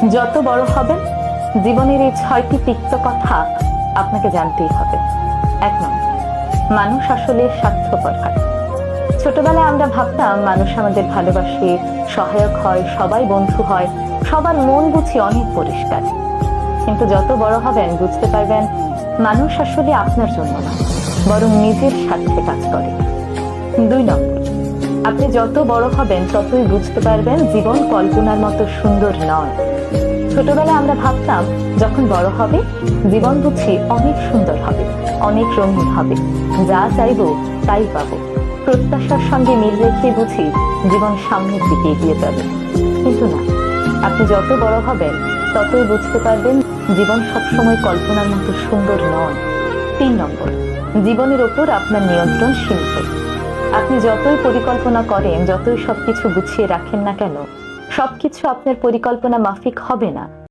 যত বড় হবেন, জীবনের এই 6টি তিক্ত কথা আপনাকে জানতেই হবে। 1 নম্বর, মানুষ আসলে স্বার্থপর হয়। ছোটবেলায় আমরা ভাবতাম মানুষ আমাদের ভালোবাসে, সহায়ক হয়, সবাই বন্ধু হয়, সবার মন বুঝি অনেক পরিষ্কার। কিন্তু যত বড় হবেন বুঝতে পারবেন মানুষ আসলে আপনার জন্য না, বরং নিজের স্বার্থে কাজ করে। 2 নম্বর, আপনি যত বড় হবেন ততই বুঝতে পারবেন জীবন কল্পনার মতো সুন্দর নয়। ছোটবেলায় আমরা ভাবতাম যখন বড় হবে জীবন বুঝি অনেক সুন্দর হবে, অনেক রঙিন হবে, যা চাইবো তাই পাবো। প্রত্যাশার সঙ্গে মিল রেখে বুঝি জীবন সামনের দিকে এগিয়ে যাবে। কিন্তু না, আপনি যত বড় হবেন ততই বুঝতে পারবেন জীবন সবসময় কল্পনার মতো সুন্দর নয়। 3 নম্বর, জীবনের ওপর আপনার নিয়ন্ত্রণ সীমিত। আপনি যতই পরিকল্পনা করেন, যতই সবকিছু গুছিয়ে রাখেন না কেন, সবকিছু আপনার পরিকল্পনা মাফিক হবে না।